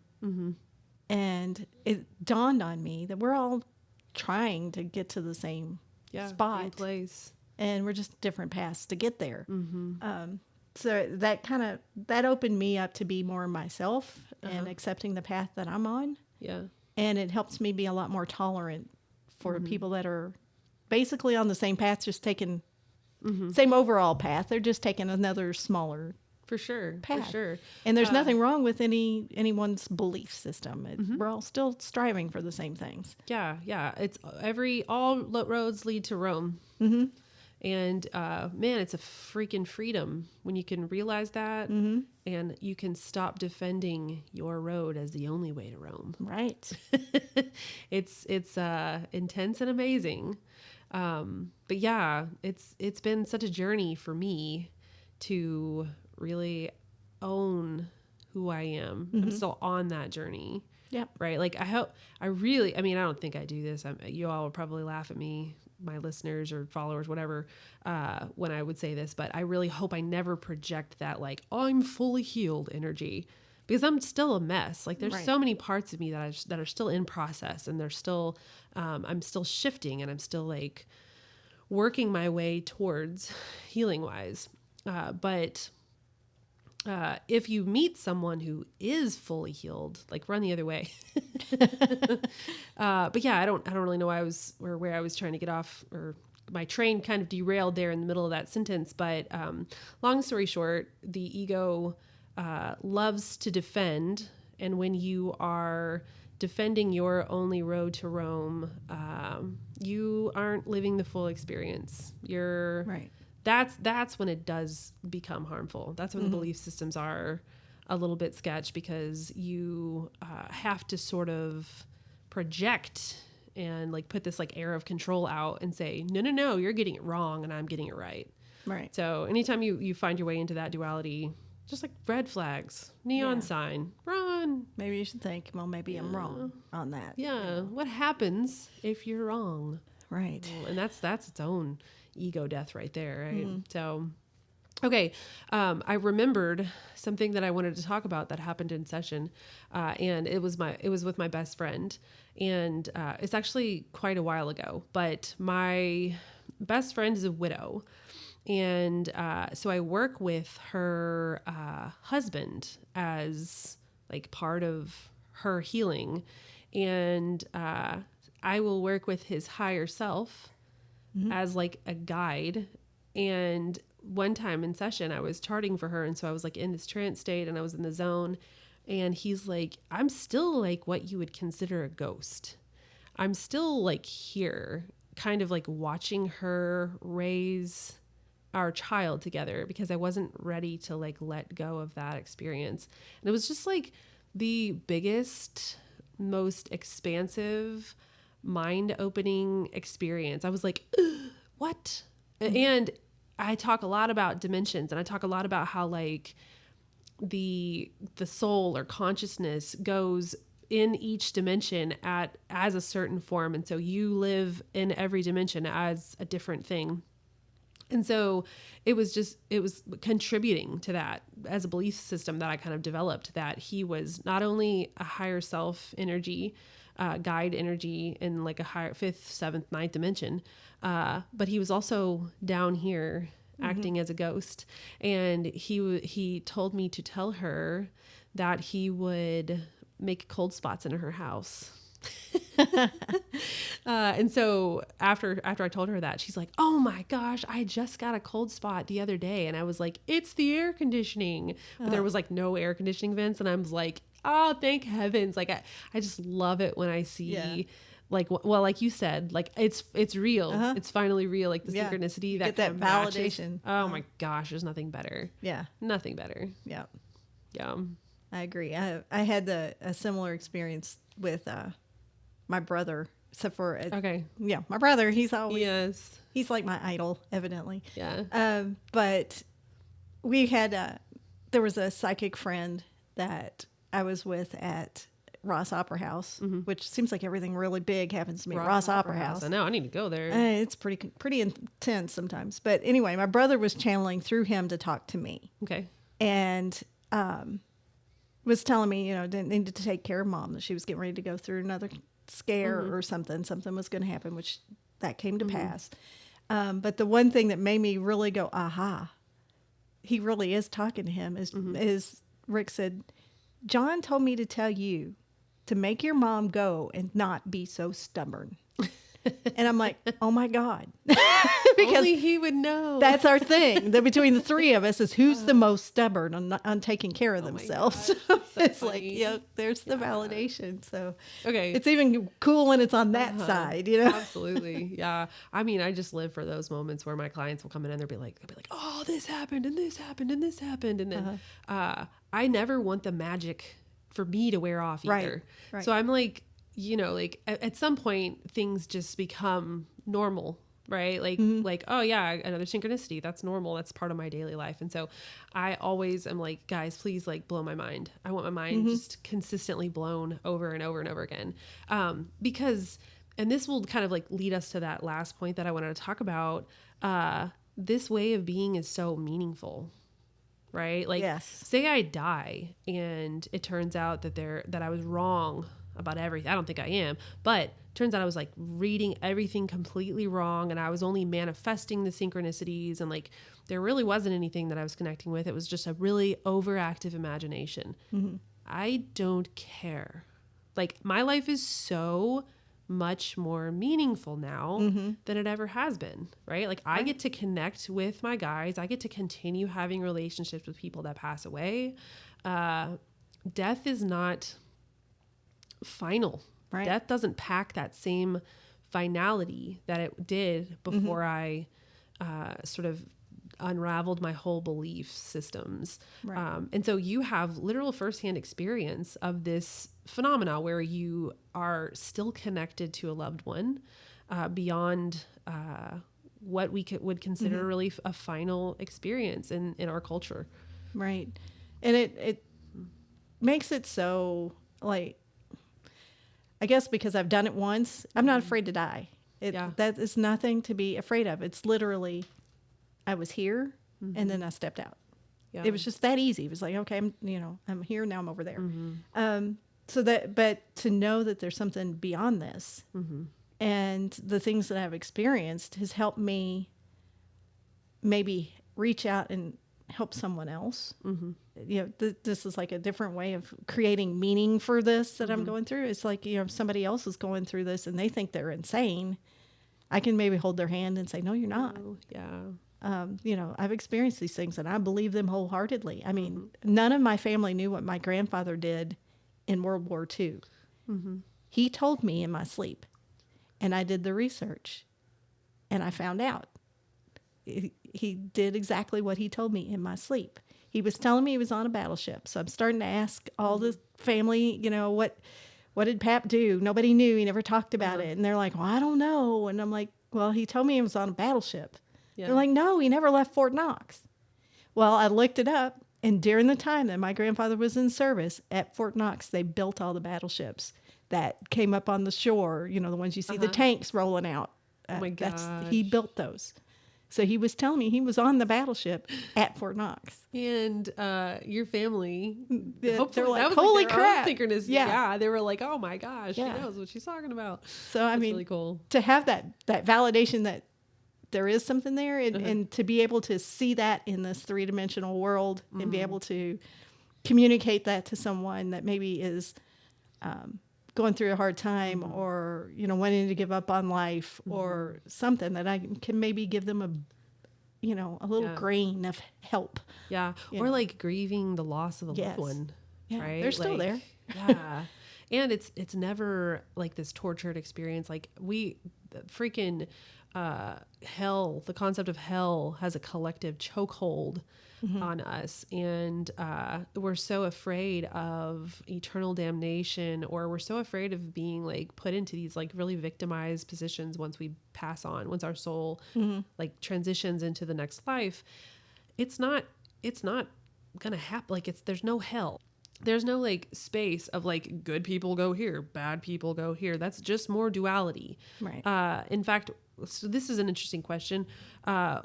And it dawned on me that we're all trying to get to the same spot, same place, and we're just different paths to get there. So that opened me up to be more myself and accepting the path that I'm on. Yeah. And it helps me be a lot more tolerant for people that are basically on the same path, just taking same overall path. They're just taking another smaller For sure. And there's nothing wrong with anyone's belief system. We're all still striving for the same things. Yeah. It's all roads lead to Rome. And man, it's a freaking freedom when you can realize that, and you can stop defending your road as the only way to Rome. Right. It's intense and amazing. But yeah, it's been such a journey for me to really own who I am. I'm still on that journey. Yep. Right. Like I don't think I do this. You all will probably laugh at me, my listeners or followers, whatever, when I would say this, but I really hope I never project that, like, I'm fully healed energy, because I'm still a mess. Like there's so many parts of me that are still in process, and they're still, I'm still shifting, and I'm still like working my way towards healing wise. But if you meet someone who is fully healed, like run the other way. But yeah, I don't really know where I was trying to get off, or my train kind of derailed there in the middle of that sentence. But long story short, the ego loves to defend. And when you are defending your only road to Rome, you aren't living the full experience. You're right. That's when it does become harmful. That's when the belief systems are a little bit sketch, because you have to sort of project and like put this like air of control out and say, no, you're getting it wrong and I'm getting it right. Right. So anytime you find your way into that duality, just like red flags, neon sign, run. Maybe you should think, well, maybe I'm wrong on that. Yeah. What happens if you're wrong? Right. And that's its own ego death right there. Right. So, okay. I remembered something that I wanted to talk about that happened in session. And it was with my best friend, and it's actually quite a while ago, but my best friend is a widow. And so I work with her husband as like part of her healing. And I will work with his higher self as like a guide. And one time in session, I was charting for her. And so I was like in this trance state, and I was in the zone. And he's like, I'm still like what you would consider a ghost. I'm still like here, kind of like watching her raise our child together, because I wasn't ready to like let go of that experience. And it was just like the biggest, most expansive, mind-opening experience. I was like, what? And I talk a lot about dimensions, and I talk a lot about how like the soul or consciousness goes in each dimension as a certain form. And so you live in every dimension as a different thing. And so it was contributing to that as a belief system that I kind of developed, that he was not only a higher self energy, guide energy in like a higher 5th, 7th, 9th dimension, but he was also down here acting as a ghost. And he told me to tell her that he would make cold spots in her house. And so after I told her that, she's like, oh my gosh, I just got a cold spot the other day. And I was like, it's the air conditioning. But there was like no air conditioning vents. And I was like, oh, thank heavens. Like I just love it when I see well, like you said, like it's real. It's finally real. Like the synchronicity, You that get that validation. Oh my gosh, there's nothing better. Yeah. Nothing better. Yeah. Yeah. I agree. I had a similar experience with my brother, except for my brother. He's always he's like my idol, evidently. Yeah. But we had there was a psychic friend that I was with at Ross Opera House, which seems like everything really big happens to me at Ross Opera House. I know. I need to go there. It's pretty intense sometimes. But anyway, my brother was channeling through him to talk to me. Okay. And was telling me, needed to take care of Mom, that she was getting ready to go through another scare or something. Something was going to happen, which that came to pass. But the one thing that made me really go, aha, he really is talking to him, is Rick said, John told me to tell you to make your mom go and not be so stubborn. And I'm like, oh my God. Because only he would know. That's our thing. That between the three of us is who's the most stubborn on taking care of themselves. It's funny. Like, there's the validation. So it's even cool when it's on that side, Absolutely. Yeah. I mean, I just live for those moments where my clients will come in and they'll be like, oh, this happened and this happened and this happened. And then I never want the magic for me to wear off either. Right. So I'm like, like at some point things just become normal, right? Like, oh yeah, another synchronicity. That's normal. That's part of my daily life. And so I always am like, guys, please like blow my mind. I want my mind just consistently blown over and over and over again. Because, and this will kind of like lead us to that last point that I wanted to talk about. This way of being is so meaningful. Right? Like, say I die and it turns out that I was wrong about everything. I don't think I am, but turns out I was like reading everything completely wrong, and I was only manifesting the synchronicities, and like there really wasn't anything that I was connecting with. It was just a really overactive imagination. I don't care. Like, my life is so much more meaningful now than it ever has been, right? Like, I get to connect with my guys. I get to continue having relationships with people that pass away. Death is not final. Right. Death doesn't pack that same finality that it did before I sort of unraveled my whole belief systems. Right. And so you have literal firsthand experience of this phenomena where you are still connected to a loved one beyond what we would consider really a final experience in our culture. Right. And it makes it so, like, I guess because I've done it once, I'm not afraid to die. That is nothing to be afraid of. It's literally, I was here and then I stepped out. Yeah. It was just that easy. It was like, okay, I'm here, now I'm over there. But to know that there's something beyond this and the things that I've experienced has helped me maybe reach out and help someone else. This is like a different way of creating meaning for this that I'm going through. It's like, if somebody else is going through this and they think they're insane, I can maybe hold their hand and say, no, you're not. I've experienced these things and I believe them wholeheartedly. I mean, none of my family knew what my grandfather did in World War II. He told me in my sleep, and I did the research and I found out. He did exactly what he told me in my sleep. He was telling me he was on a battleship. So I'm starting to ask all the family, what did Pap do? Nobody knew. He never talked about it. And they're like, well, I don't know. And I'm like, well, he told me he was on a battleship. Yeah. They're like, no, he never left Fort Knox. Well, I looked it up. And during the time that my grandfather was in service at Fort Knox, they built all the battleships that came up on the shore. The ones you see the tanks rolling out. Oh my gosh. He built those. So he was telling me he was on the battleship at Fort Knox. And your family, they're like, holy crap. Synchronicity. Yeah. They were like, oh my gosh, she knows what she's talking about. So, I mean, really cool to have that validation that there is something there and to be able to see that in this three-dimensional world and be able to communicate that to someone that maybe is going through a hard time or, wanting to give up on life or something, that I can maybe give them a little grain of help. Yeah. Or like grieving the loss of a loved one. Yeah. Right. They're still there. Yeah. And it's never like this tortured experience. Like freaking hell, the concept of hell has a collective chokehold on us. And we're so afraid of eternal damnation, or we're so afraid of being like put into these like really victimized positions once we pass on, once our soul like transitions into the next life. It's not gonna happen. Like there's no hell. There's no like space of like good people go here, bad people go here. That's just more duality. Right. In fact, so this is an interesting question.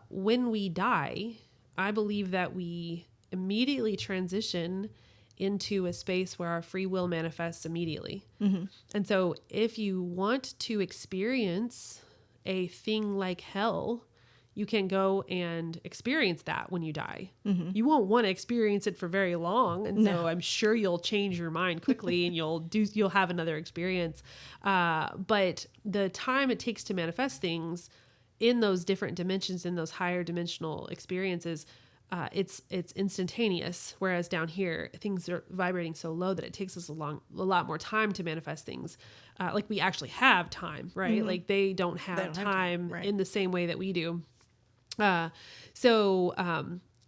When we die, I believe that we immediately transition into a space where our free will manifests immediately. And so if you want to experience a thing like hell, you can go and experience that when you die. You won't want to experience it for very long. And so I'm sure you'll change your mind quickly and you'll have another experience. But the time it takes to manifest things in those different dimensions, in those higher dimensional experiences, it's instantaneous. Whereas down here, things are vibrating so low that it takes us a lot more time to manifest things. Like we actually have time, right? Like they don't have time right. in the same way that we do. Yeah,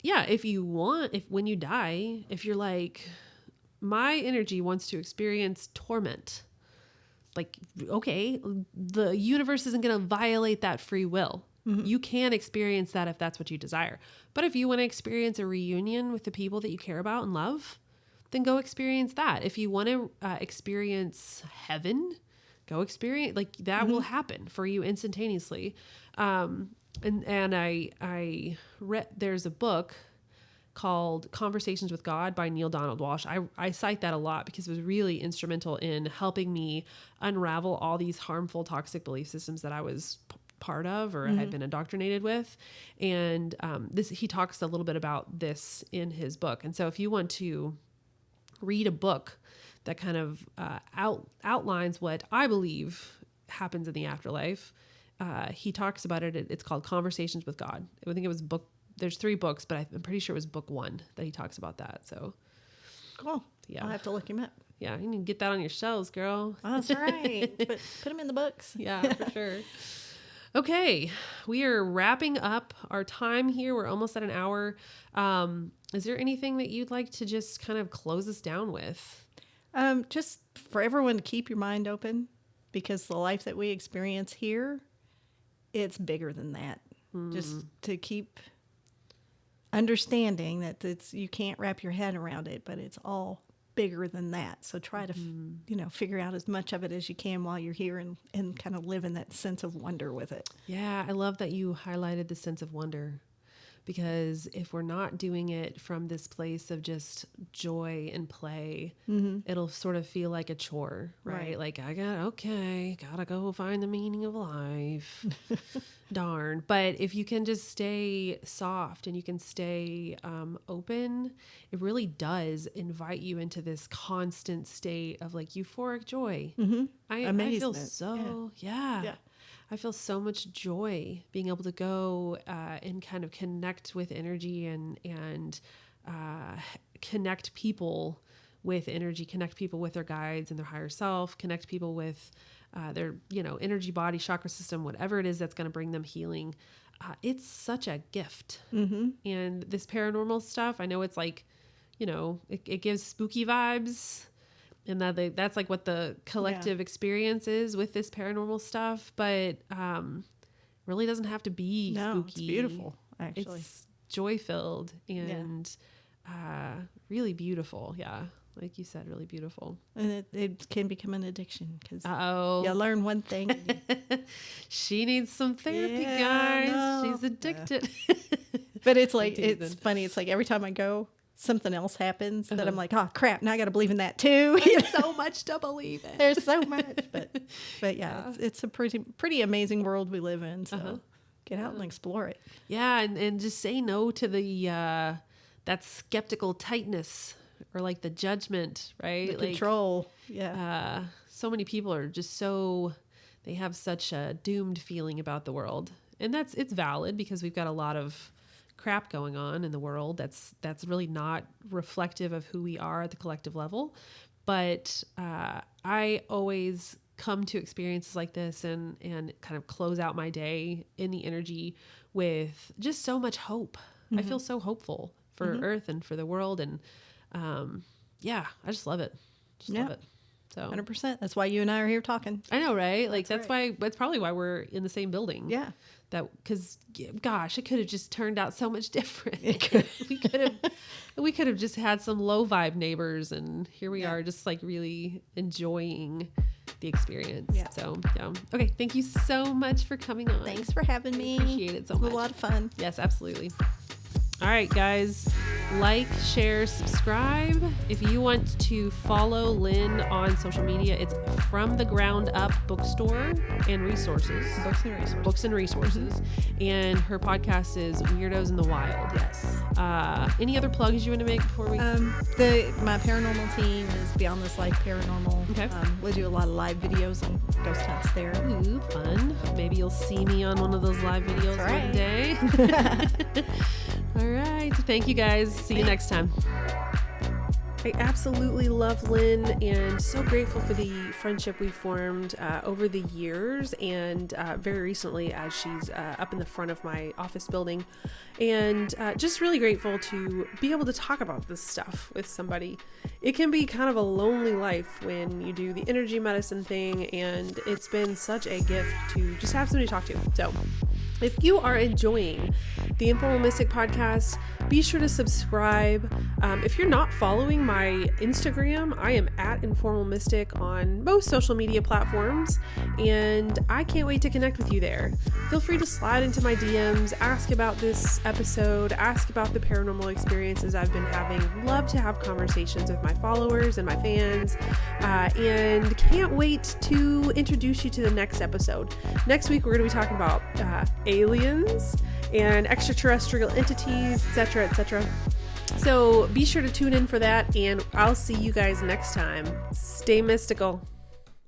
if when you die, if you're like, my energy wants to experience torment, like, okay, the universe isn't going to violate that free will. You can experience that if that's what you desire. But if you want to experience a reunion with the people that you care about and love, then go experience that. If you want to experience heaven, go experience, like that will happen for you instantaneously. And I read, there's a book called Conversations with God by Neil Donald Walsh. I cite that a lot because it was really instrumental in helping me unravel all these harmful, toxic belief systems that I was part of or had been indoctrinated with. And he talks a little bit about this in his book. And so if you want to read a book that kind of outlines what I believe happens in the afterlife, he talks about it. It's called Conversations with God. I think it was there's 3 books, but I'm pretty sure it was book 1 that he talks about that. So cool. Yeah. I'll have to look him up. Yeah. You need to get that on your shelves, girl. Oh, that's right. Put them in the books. Yeah, for sure. Okay. We are wrapping up our time here. We're almost at an hour. Is there anything that you'd like to just kind of close us down with? Just for everyone to keep your mind open, because the life that we experience here, it's bigger than that. Just to keep understanding that you can't wrap your head around it, but it's all bigger than that. So try to, figure out as much of it as you can while you're here and kind of live in that sense of wonder with it. Yeah. I love that you highlighted the sense of wonder, because if we're not doing it from this place of just joy and play, it'll sort of feel like a chore, right? Like gotta go find the meaning of life. Darn. But if you can just stay soft and you can stay open, it really does invite you into this constant state of like euphoric joy. I feel so, I feel so much joy being able to go and kind of connect with energy and connect people with energy, connect people with their guides and their higher self, connect people with their, energy, body, chakra system, whatever it is that's going to bring them healing. It's such a gift. And this paranormal stuff, I know it's like, it gives spooky vibes. And that's like what the collective experience is with this paranormal stuff, but really doesn't have to be spooky. It's beautiful, actually. It's joy-filled and really beautiful. Yeah, like you said, really beautiful. And it can become an addiction because you learn one thing. She needs some therapy, guys. She's addicted. But it's like, it's funny. It's like every time I go, something else happens that I'm like, oh crap, now I got to believe in that too. There's so much to believe in. There's so much, but yeah, it's a pretty amazing world we live in. So get out and explore it. Yeah. And just say no to the, that skeptical tightness or like the judgment, right? The control. So many people are just they have such a doomed feeling about the world, and it's valid because we've got a lot of crap going on in the world that's really not reflective of who we are at the collective level. But I always come to experiences like this and kind of close out my day in the energy with just so much hope. I feel so hopeful for Earth and for the world. And I just love it. Love it. So 100%. That's why you and I are here talking. I know, right? Like that's probably why we're in the same building. Yeah. Because gosh, it could have just turned out so much different. we could have just had some low vibe neighbors, and here we are, just like really enjoying the experience. Yeah. So okay, thank you so much for coming on. Thanks for having me. Appreciate it so much. It was a lot of fun. Yes, absolutely. All right, guys, like, share, subscribe. If you want to follow Lynn on social media, it's From the Ground Up Bookstore and Resources. Books and Resources. And her podcast is Weirdos in the Wild. Yes. Any other plugs you want to make before we? My paranormal team is Beyond This Life Paranormal. Okay. We do a lot of live videos and ghost hunts there. Ooh, fun. Maybe you'll see me on one of those live videos one day. All right. Thank you, guys. See you next time. I absolutely love Lynn and so grateful for the friendship we formed over the years, and very recently as she's up in the front of my office building, and just really grateful to be able to talk about this stuff with somebody. It can be kind of a lonely life when you do the energy medicine thing, and it's been such a gift to just have somebody to talk to. So if you are enjoying the Informal Mystic podcast, be sure to subscribe. If you're not following my Instagram, I am at Informal Mystic on most social media platforms, and I can't wait to connect with you there. Feel free to slide into my DMs, ask about this episode, ask about the paranormal experiences I've been having. Love to have conversations with my followers and my fans, and can't wait to introduce you to the next episode. Next week, we're going to be talking about aliens and extraterrestrial entities, etc., etc. So be sure to tune in for that, and I'll see you guys next time. Stay mystical.